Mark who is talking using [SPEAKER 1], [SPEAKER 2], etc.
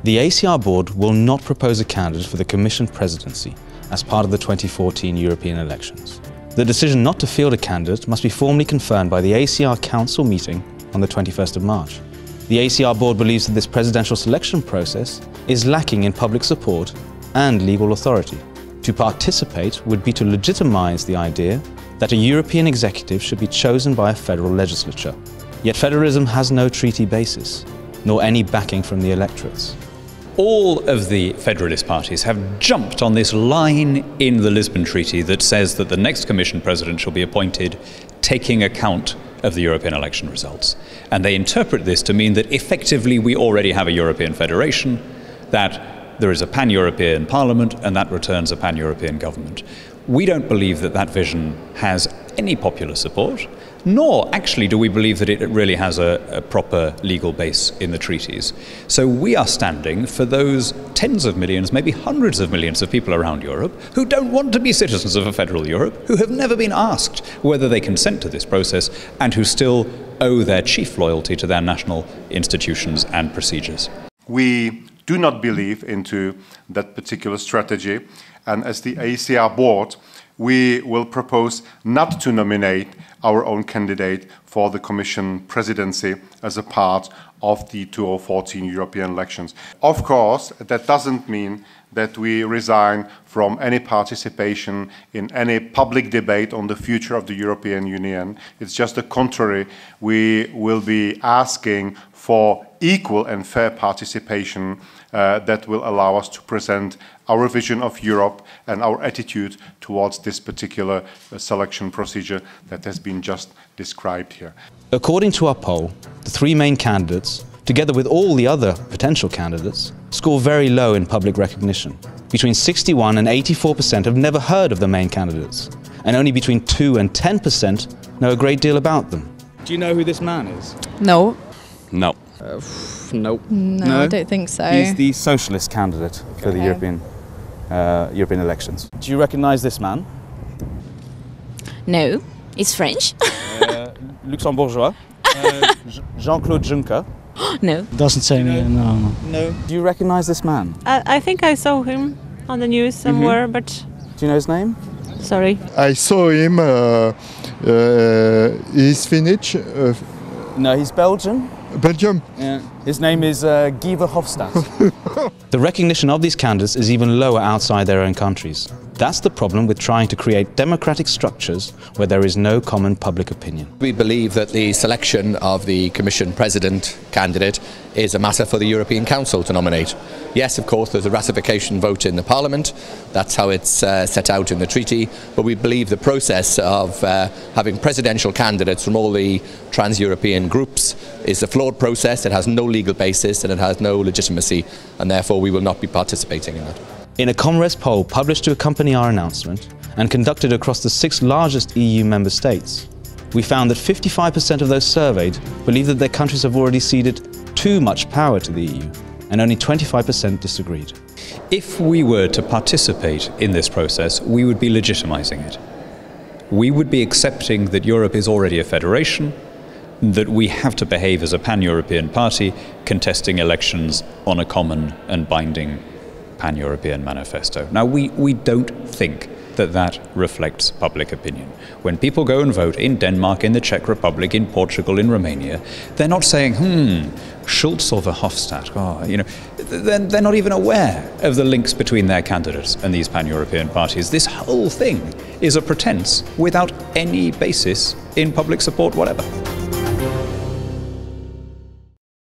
[SPEAKER 1] The AECR board will not propose a candidate for the Commission presidency as part of the 2014 European elections. The decision not to field a candidate must be formally confirmed by the AECR Council meeting on the 21st of March. The AECR board believes that this presidential selection process is lacking in public support and legal authority. To participate would be to legitimize the idea that a European executive should be chosen by a federal legislature. Yet federalism has no treaty basis, nor any backing from the electorates.
[SPEAKER 2] All of the federalist parties have jumped on this line in the Lisbon Treaty that says that the next Commission President shall be appointed taking account of the European election results. And they interpret this to mean that effectively we already have a European federation, that there is a pan-European parliament, and that returns a pan-European government. We don't believe that that vision has any popular support, nor actually do we believe that it really has a proper legal base in the treaties. So we are standing for those tens of millions, maybe hundreds of millions of people around Europe who don't want to be citizens of a federal Europe, who have never been asked whether they consent to this process, and who still owe their chief loyalty to their national institutions and procedures.
[SPEAKER 3] We do not believe into that particular strategy, and as the AECR board, we will propose not to nominate our own candidate for the Commission presidency as a part of the 2014 European elections. Of course, that doesn't mean that we resign from any participation in any public debate on the future of the European Union. It's just the contrary. We will be asking for equal and fair participation that will allow us to present our vision of Europe and our attitude towards this particular selection procedure that has been just described here.
[SPEAKER 1] According to our poll, the three main candidates, together with all the other potential candidates, score very low in public recognition. Between 61% and 84% have never heard of the main candidates, and only between 2% and 10% know a great deal about them. Do you know who this man is?
[SPEAKER 4] No.
[SPEAKER 5] No.
[SPEAKER 4] No, I don't think so.
[SPEAKER 1] He's the socialist candidate for the European elections. Do you recognise this man?
[SPEAKER 6] No. It's French?
[SPEAKER 1] Luxembourgeois. Jean-Claude Juncker.
[SPEAKER 6] No.
[SPEAKER 7] Doesn't say me, no.
[SPEAKER 1] No. Do you recognise this man?
[SPEAKER 8] I think I saw him on the news somewhere, but...
[SPEAKER 1] Do you know his name?
[SPEAKER 8] Sorry.
[SPEAKER 9] I saw him, he's Finnish.
[SPEAKER 1] No, he's Belgian.
[SPEAKER 9] Belgium?
[SPEAKER 1] Yeah. His name is Guy Verhofstadt. The recognition of these candidates is even lower outside their own countries. That's the problem with trying to create democratic structures where there is no common public opinion.
[SPEAKER 10] We believe that the selection of the Commission President candidate is a matter for the European Council to nominate. Yes, of course, there's a ratification vote in the Parliament. That's how it's set out in the treaty. But we believe the process of having presidential candidates from all the trans-European groups is a flawed process. It has no legal basis and it has no legitimacy, and therefore we will not be participating in that.
[SPEAKER 1] In a Comres poll published to accompany our announcement and conducted across the 6 largest EU member states, we found that 55% of those surveyed believe that their countries have already ceded too much power to the EU, and only 25% disagreed.
[SPEAKER 2] If we were to participate in this process, we would be legitimizing it. We would be accepting that Europe is already a federation, that we have to behave as a pan-European party, contesting elections on a common and binding pan-European manifesto. Now, we don't think that that reflects public opinion. When people go and vote in Denmark, in the Czech Republic, in Portugal, in Romania, they're not saying, Schulz or Verhofstadt, they're not even aware of the links between their candidates and these pan-European parties. This whole thing is a pretense without any basis in public support whatever.